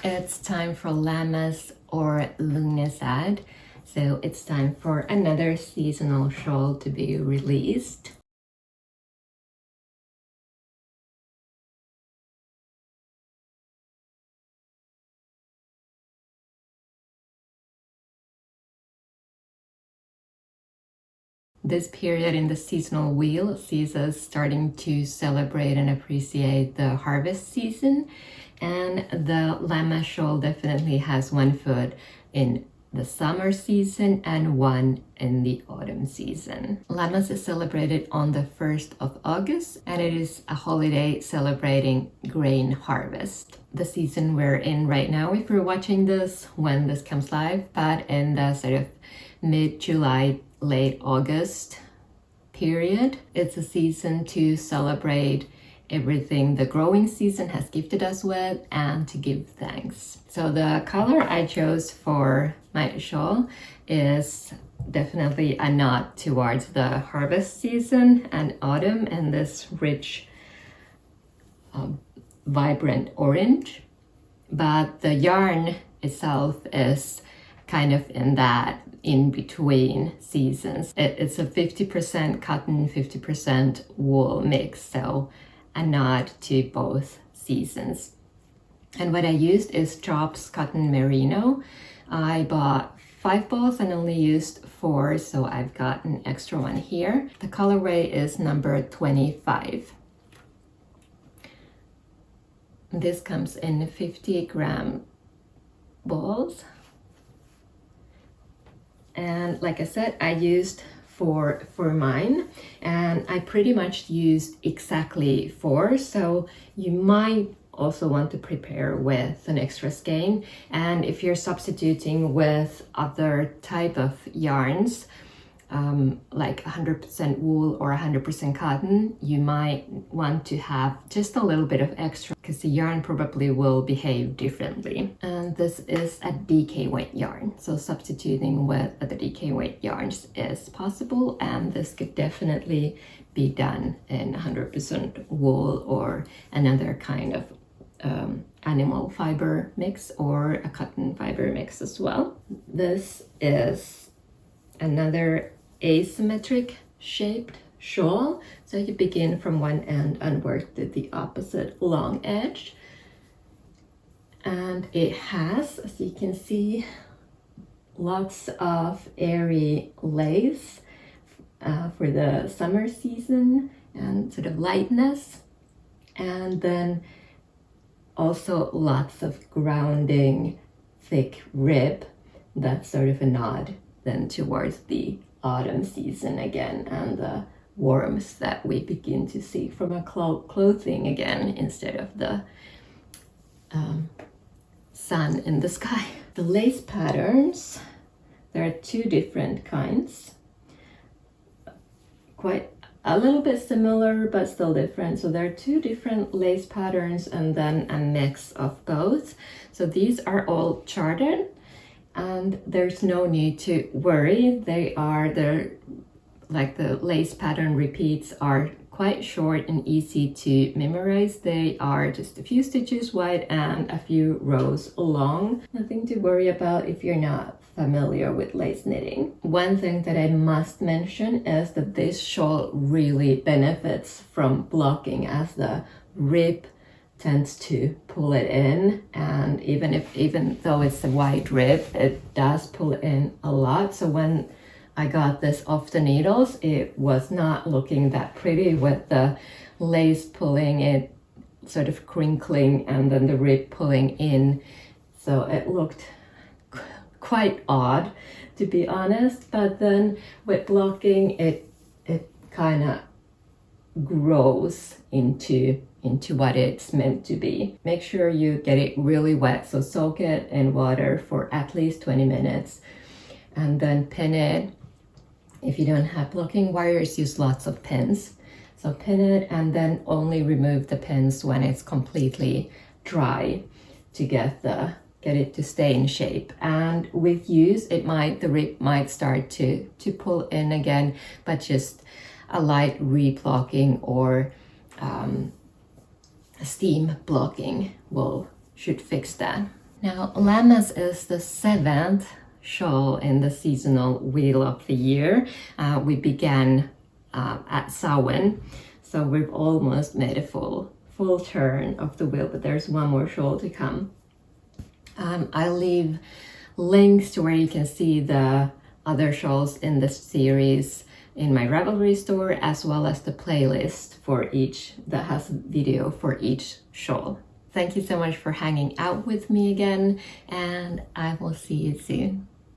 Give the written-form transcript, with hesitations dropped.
It's time for Lammas or Lina's ad. So it's time for another seasonal shawl to be released. This period in the seasonal wheel sees us starting to celebrate and appreciate the harvest season, and the Lamma shawl definitely has one foot in the summer season and one in the autumn season. Lammas is celebrated on the 1st of August, and it is a holiday celebrating grain harvest. The season we're in right now, if you're watching this when this comes live, but in the sort of mid-July, late August period, it's a season to celebrate everything the growing season has gifted us with and to give thanks. So the color I chose for my shawl is definitely a nod towards the harvest season and autumn, and this rich vibrant orange, but the yarn itself is kind of in that in between seasons. It's a 50% cotton, 50% wool mix, so a nod to both seasons. And what I used is Drops Cotton Merino. I bought 5 balls and only used 4, so I've got an extra one here. The colorway is number 25. This comes in 50-gram balls. And like I said, I used 4 for mine, and I pretty much used exactly 4, so you might also want to prepare with an extra skein. And if you're substituting with other type of yarns, like 100% wool or 100% cotton, you might want to have just a little bit of extra because the yarn probably will behave differently. And this is a DK weight yarn, so substituting with other DK weight yarns is possible, and this could definitely be done in 100% wool or another kind of animal fiber mix or a cotton fiber mix as well. This is another asymmetric shaped shawl, so you begin from one end and work to the opposite long edge, and it has, as you can see, lots of airy lace for the summer season and sort of lightness, and then also lots of grounding thick rib. That's sort of a nod then towards the autumn season again, and the warmth that we begin to see from our clothing again instead of the sun in the sky. The lace patterns, there are 2 different kinds, quite a little bit similar but still different. So there are 2 different lace patterns and then a mix of both. So these are all charted, and there's no need to worry. They're like the lace pattern repeats are quite short and easy to memorize. They are just a few stitches wide and a few rows long. Nothing to worry about if you're not familiar with lace knitting. One thing that I must mention is that this shawl really benefits from blocking, as the rib tends to pull it in, and even though it's a wide rib, it does pull in a lot. So when I got this off the needles, it was not looking that pretty with the lace pulling it, sort of crinkling, and then the rib pulling in. So it looked quite odd, to be honest, but then with blocking it kind of grows into what it's meant to be. Make sure you get it really wet, so soak it in water for at least 20 minutes and then pin it. If you don't have blocking wires, use lots of pins. So pin it and then only remove the pins when it's completely dry to get it to stay in shape. And with use, the rib might start to pull in again, but just a light re-blocking or steam blocking should fix that. Now, Lammas is the 7th shawl in the seasonal wheel of the year. We began at Samhain, so we've almost made a full turn of the wheel, but there's one more shawl to come. I'll leave links to where you can see the other shawls in this series in my Ravelry store, as well as the playlist for each that has video for each shawl. Thank you so much for hanging out with me again, and I will see you soon.